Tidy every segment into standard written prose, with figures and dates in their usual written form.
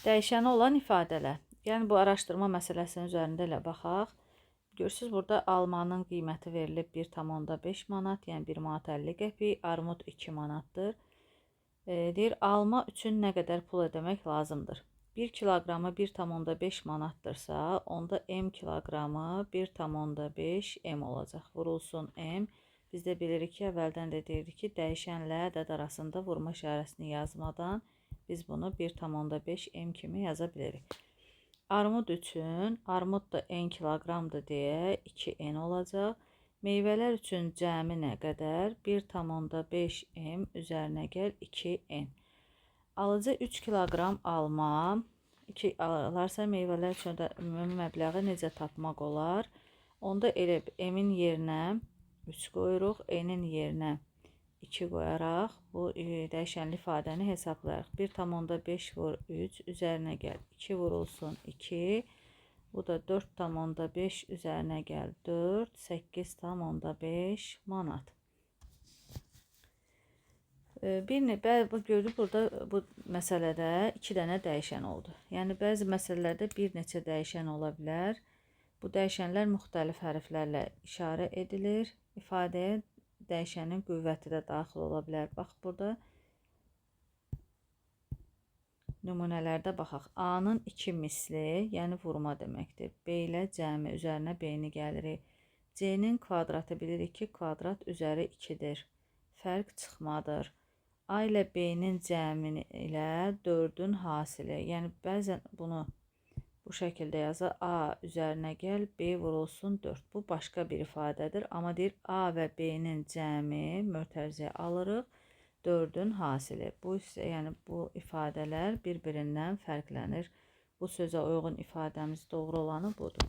Dəyişəni olan ifadələr. Yəni bu araşdırma məsələsinin üzərində elə baxaq. Görürsüz, burada almanın qiyməti verilib 1,5 manat, yəni 1 manat 50 qəpik, armud 2 manatdır. Deyir, alma üçün nə qədər pul ödəmək lazımdır? 1 kiloqramı 1,5 manatdırsa, onda M kiloqramı 1,5 M olacaq. Vurulsun M. Biz də bilirik ki, əvvəldən də deyirdik ki, dəyişənlə ədəd arasında vurma işarəsini yazmadan biz bunu 1,5 M kimi yaza bilirik. Armud üçün, armud da N kiloqramdır deyə 2N olacaq. Meyvələr üçün cəmi nə qədər? 1,5 M üzərinə gəl 2N. Alıcı 3 kiloqram alma, 2 alarsa meyvələr üçün də ümumi məbləği necə tapmaq olar? Onda elə M-in yerinə 3 qoyuruq, N-in yerinə 2 qoyaraq bu dəyişənli ifadəni hesablayarıq. 1,5 vur 3 üzərinə gəl 2 vurulsun 2. Bu da 4,5 üzərinə gəl 4, 8,5 manat. Gördük burada bu məsələdə 2 dənə dəyişən oldu. Yəni bəzi məsələlərdə bir neçə dəyişən ola bilər. Bu dəyişənlər müxtəlif hərflərlə işarə edilir. İfadəyə dəyişənin qüvvəti də daxil ola bilər. Bax burada nümunələrdə baxaq. A-nın 2 misli, yəni vurma deməkdir. B ilə cəmi üzərinə B-ni gəlirik. C-nin kvadratı bilirik ki, kvadrat üzəri 2-dir. Fərq çıxmadır. A ilə B-nin cəmi ilə 4-ün hasili. Yəni bəzən bunu bu şəkildə yazır. A üzərinə gəl, B vurulsun 4. Bu başqa bir ifadədir. Amma deyir, A və B-nin cəmi mötərizəyə alırıq. 4-ün hasili. Yəni bu ifadələr bir-birindən fərqlənir. Bu sözə uyğun ifadəmiz doğru olanı budur.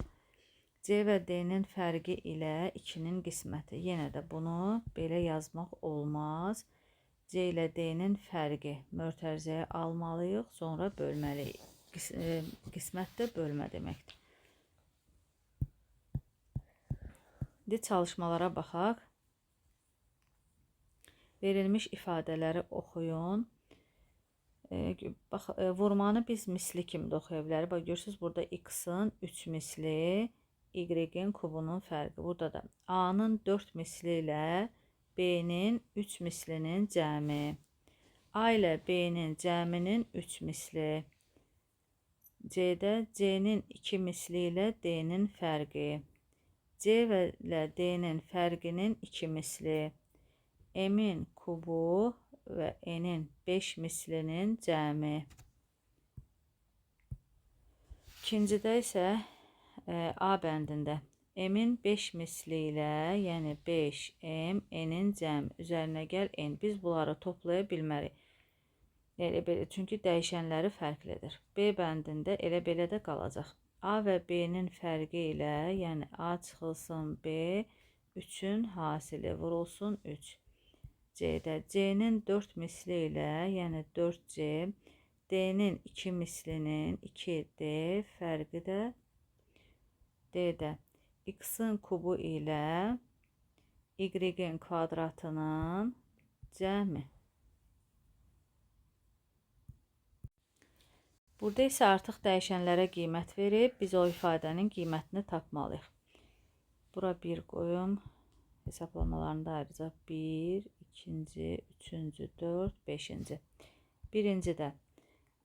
C və D-nin fərqi ilə 2-nin qisməti. Yenə də bunu belə yazmaq olmaz. C ilə D-nin fərqi mötərizəyə almalıyıq, sonra bölməliyik. Qismətdə bölmə deməkdir. İndi çalışmalara baxaq. Verilmiş ifadələri oxuyun. Vurmanı biz misli kimi də oxuya bilərik. Bax, görürsünüz, burada X-ın 3 misli, Y-in kubunun fərqi. Burada da A-nın 4 misli ilə B-nin 3 mislinin cəmi. A ilə B-nin cəminin 3 misli. C-də C-nin 2 misli ilə D-nin fərqi. C ilə D-nin fərqinin 2 misli. M-in kubu və N-in 5 mislinin cəmi. İkincidə isə A bəndində M-in 5 misli ilə, yəni 5M, N-in cəmi üzərinə gəl N. Biz bunları toplaya bilmərik. Çünki dəyişənləri fərqlidir. B bəndində elə belə də qalacaq. A və B-nin fərqi ilə, yəni A çıxılsın B, 3-ün hasili vurulsun 3. C-də C-nin 4 misli ilə, yəni 4C, D-nin 2 mislinin 2D fərqi də D-də X-ın kubu ilə Y-in kvadratının cəmi. Burada isə artıq dəyişənlərə qiymət verib, biz o ifadənin qiymətini tapmalıyıq. Bura 1 qoyum, hesablamalarını da ayıracaq. 1, 2-ci, 3-cü, 4, 5-ci. Birincidə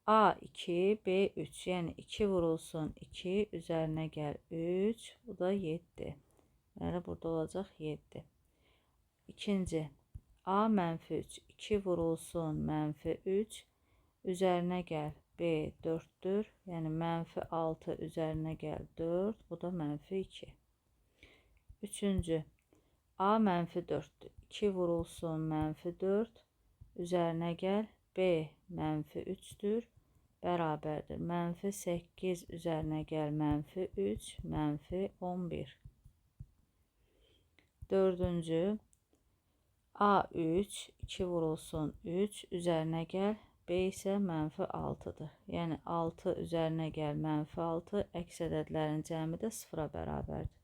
A2, B3, yəni 2 vurulsun 2, üzərinə gəl 3, bu da 7. Yəni burada olacaq 7. İkinci, A-3, 2 vurulsun -3, üzərinə gəl B 4'dür. Yəni -6 üzərinə gəl 4. Bu da -2. Üçüncü. A -4'dür. 2 vurulsun -4. Üzərinə gəl B -3'dür. Bərabərdir. -8 üzərinə gəl -3. -11. Dördüncü. A3 2 vurulsun 3. Üzərinə gəl B isə -6'dır. Yəni 6 üzərinə gəl -6, əks ədədlərin cəmi də 0-a bərabərdir.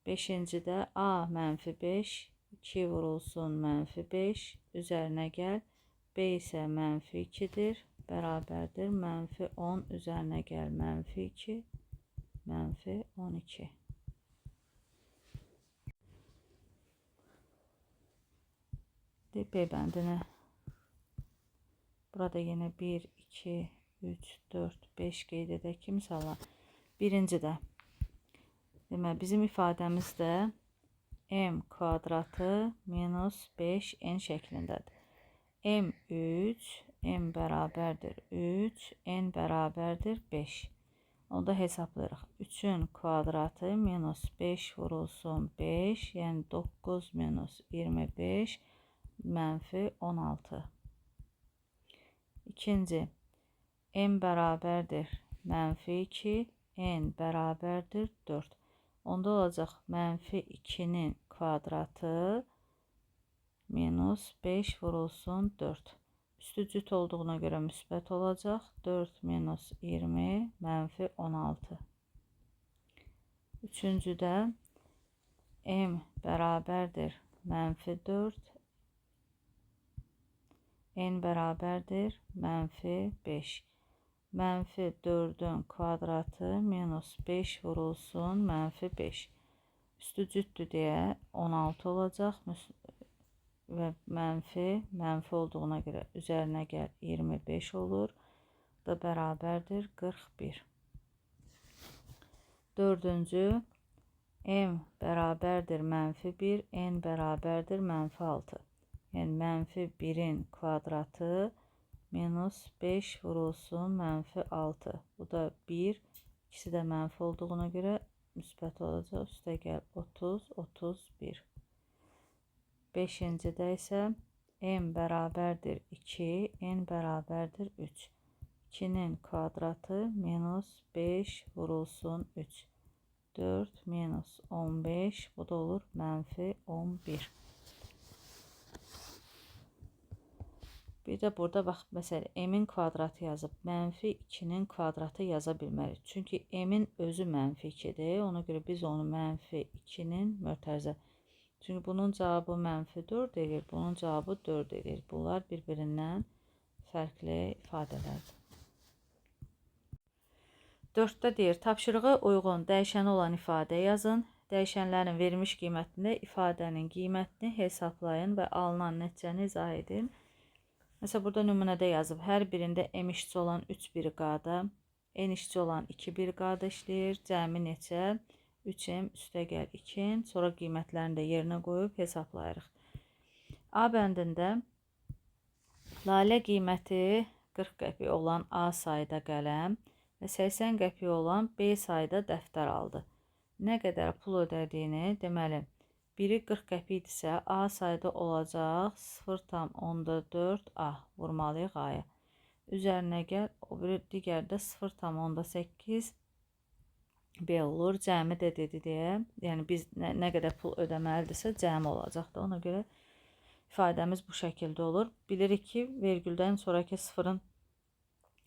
5-cidə A -5, 2 vurulsun -5, üzərinə gəl B isə -2'dir, bərabərdir -10 üzərinə gəl -2 -12. B bəndini burada yenə 1, 2, 3, 4, 5 qeyd edək ki, misalla birincidə demək bizim ifadəmiz də m kvadratı minus 5n şəklindədir. M3, m bərabərdir 3, n bərabərdir 5. Onda hesablayırıq. 3-ün kvadratı minus 5 vurulsun 5, yəni 9 minus 25 -16. İkinci, m bərabərdir -2, n bərabərdir 4. Onda olacaq -2'nin kvadratı minus 5 vurulsun 4. Üstü cüt olduğuna göre müsbət olacaq. 4 minus 20 -16. Üçüncüdə m bərabərdir -4, n bərabərdir -5. -4'ün kvadratı minus 5 vurulsun -5. Üstü cütdür deyə 16 olacaq və mənfi olduğuna görə üzərinə gəl 25 olur. Da bərabərdir 41. Dördüncü, m bərabərdir -1, n bərabərdir -6. Yəni -1'in kvadratı minus 5 vurulsun -6. Bu da 1. İkisi də mənfi olduğuna görə müsbət olacaq. Üstə gəl 30, 31. Beşincidə isə m bərabərdir 2, n bərabərdir 3. 2'nin kvadratı minus 5 vurulsun 3. 4 minus 15, bu da olur -11. Bir də burada bax, məsələn, m-in kvadratı yazıb, -2'nin kvadratı yaza bilmərik. Çünki m-in özü -2'dir. Ona görə biz onu -2'nin mötərizə. Çünki bunun cavabı -4 edir, bunun cavabı 4 edir. Bunlar bir-birindən fərqli ifadələrdir. 4'də deyir, tapşırığa uyğun dəyişəni olan ifadə yazın. Dəyişənlərin verilmiş qiymətində ifadənin qiymətini hesablayın və alınan nəticəni izah edin. Mesela burada nümunədə yazıb, hər birində m işçi olan 3 briqada, n işçi olan 2 briqada işləyir. Cəmi neçə? 3m üstə gəl 2, sonra qiymətlərini də yerinə qoyub hesablayırıq. A bəndində lalə qiyməti 40 qəpik olan A sayda qələm və 80 qəpik olan B sayda dəftər aldı. Nə qədər pul ödədiyini, deməli, biri 40 qəpikdirsə, A sayda olacaq 0,4 A vurmalıyıq A-ya. Üzərinə gəl, o biri digər də 0,8 B olur. Cəmi də dedi deyə, yəni biz nə qədər pul ödəməlidirsə cəmi olacaq da. Ona görə ifadəmiz bu şəkildə olur. Bilirik ki, vergüldən sonraki sıfırın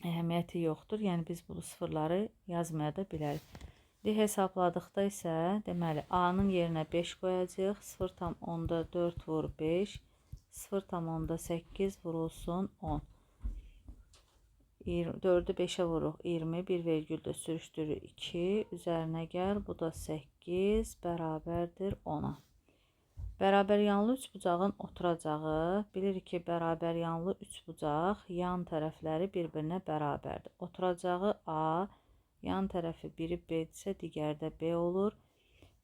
əhəmiyyəti yoxdur. Yəni biz bu sıfırları yazmaya da bilərik. Hesabladıqda isə, deməli, A-nın yerinə 5 qoyacaq. 0,4 vur 5, 0,8 vurulsun 10. 4'ü 5'e vuruq 20, 1 vergüldə sürüşdürür 2, üzərinə gəl, bu da 8, bərabərdir 10'a. Bərabər yanlı üç bucağın oturacağı, bilirik ki, bərabər yanlı üç bucaq yan tərəfləri bir-birinə bərabərdir. Oturacağı A, yan tərəfi biri B-dirsə, digəri də B olur.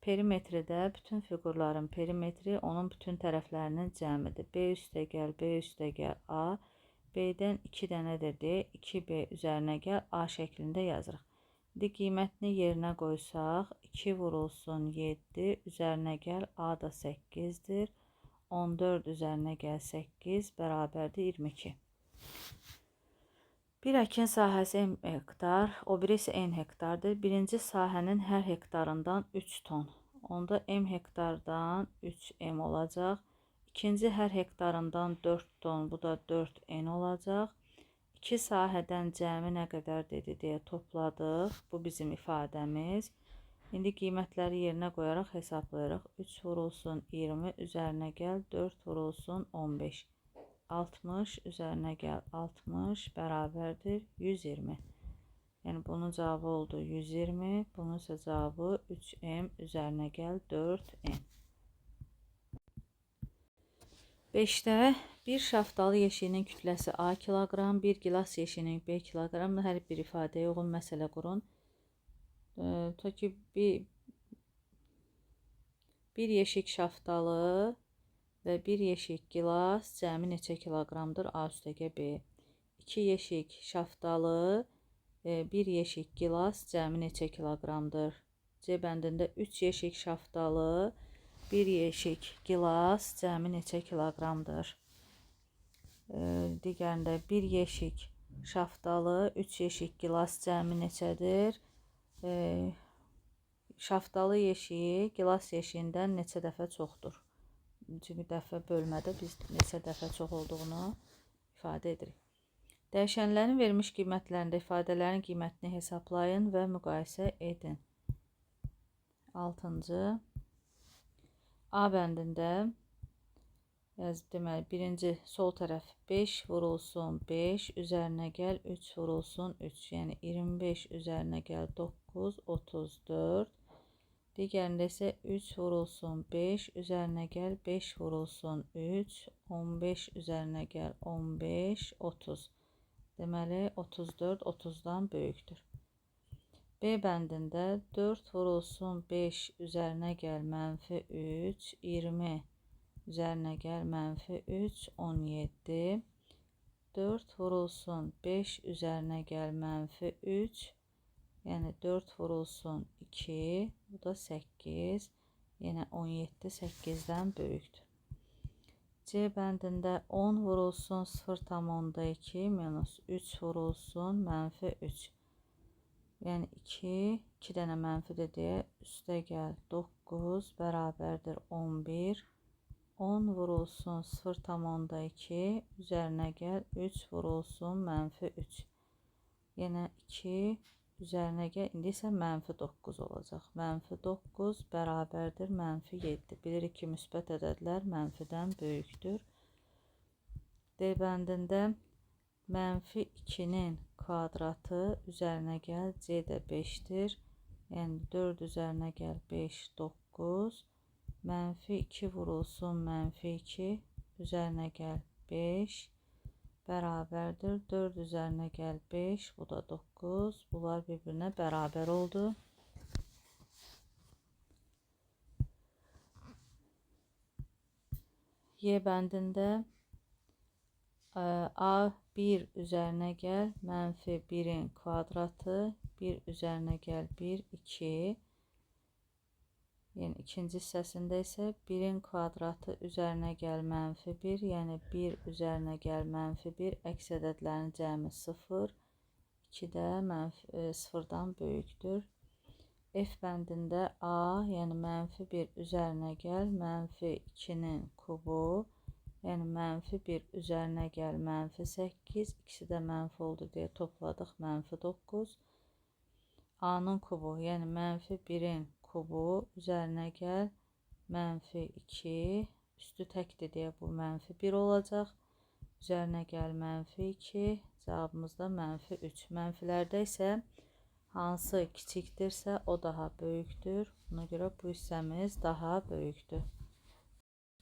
Perimetridə bütün fiqurların perimetri onun bütün tərəflərinin cəmidir. B üstə gəl, B üstə gəl A. B-dən 2 dənədir deyə 2B üzərinə gəl A şəklində yazırıq. İndi qiymətini yerinə qoysaq, 2 vurulsun 7, üzərinə gəl A da 8'dir. 14 üzərinə gəl 8, bərabərdir 22. Bir əkin sahəsi m hektar, o biri isə n hektardır. Birinci sahənin hər hektarından 3 ton. Onda m hektardan 3m olacaq. İkinci hər hektarından 4 ton, bu da 4n olacaq. İki sahədən cəmi nə qədər dedi deyə topladıq. Bu bizim ifadəmiz. İndi qiymətləri yerinə qoyaraq hesablayırıq. 3 vurulsun 20, üzərinə gəl 4 vurulsun 15. 60 üzərinə gəl 60 bərabərdir 120. Yəni bunun cavabı oldu 120. Bunun isə cavabı 3m üzərinə gəl 4n. 5-də bir şaftalı yeşiyinin kütləsi A kiloqram, bir gilas yeşiyinin B kiloqramla hər bir ifadəyə uyğun məsələ qurun. Ta ki bir yeşik şaftalı və bir yeşik gilas cəmi neçə kiloqramdır? A üstəgə B. 2 yeşik şaftalı, bir yeşik gilas cəmi neçə kiloqramdır? C bəndində 3 yeşik şaftalı, bir yeşik gilas cəmi neçə kiloqramdır? Digərində 1 yeşik şaftalı, 3 yeşik gilas cəmi neçədir? Şaftalı yeşiyi gilas yeşiyindən neçə dəfə çoxdur? Çünki dəfə bölmədə biz neçə dəfə çox olduğunu ifadə edirik. Dəyişənlərin verilmiş qiymətlərində ifadələrin qiymətini hesablayın və müqayisə edin. 6-cı A bəndində deməli, birinci sol tərəf 5 vurulsun 5 üzərinə gəl 3 vurulsun 3. Yəni 25 üzərinə gəl 9, 34. Digərində isə 3 vurulsun 5 üzərinə gəl 5 vurulsun 3, 15 üzərinə gəl 15, 30. Deməli 34 30-dan böyükdür. B bəndində 4 vurulsun 5 üzərinə gəl mənfi 3, 20 üzərinə gəl mənfi 3, 17. 4 vurulsun 5 üzərinə gəl mənfi 3, yəni 4 vurulsun 2, bu da 8, yenə 17 8-dən böyükdür. C bəndində 10 vurulsun 0,2 minus 3 vurulsun mənfi 3. Yəni 2 dənə mənfidir deyə üstə gəl 9 bərabərdir 11. 10 vurulsun 0,2 üzərinə gəl 3 vurulsun mənfi 3. Yenə 2 üzərinə gəl, indi isə mənfi 9 olacaq. Mənfi 9 bərabərdir mənfi 7. Bilirik ki, müsbət ədədlər mənfidən böyükdür. D bəndində mənfi 2-nin kvadratı üzərinə gəl C də 5-dir. Yəni 4 üzərinə gəl 5, 9. Mənfi 2 vurulsun mənfi 2 üzərinə gəl 5. Bərabərdir 4 üzərinə gəl 5, bu da 9. Bunlar bir-birinə bərabər oldu. Y bəndində A1 üzərinə gəl mənfi 1-in kvadratı, 1 üzərinə gəl 1, 2. Yəni ikinci hissəsində isə 1-in kvadratı üzərinə gəl mənfi 1, yəni 1 üzərinə gəl mənfi 1, əks ədədlərin cəmi 0, 2 də 0-dan böyükdür. F bəndində A, yəni mənfi 1 üzərinə gəl mənfi 2-nin kubu, yəni mənfi 1 üzərinə gəl mənfi 8, ikisi də mənfi oldu deyə topladıq mənfi 9. A-nın kubu, yəni mənfi 1-in kubu üzərinə gəl mənfi 2, üstü təkdir deyə bu mənfi 1 olacaq. Üzərinə gəl mənfi 2, cavabımız da mənfi 3. Mənfilərdə isə hansı kiçikdirsə o daha böyükdür. Buna görə bu hissəmiz daha böyükdür.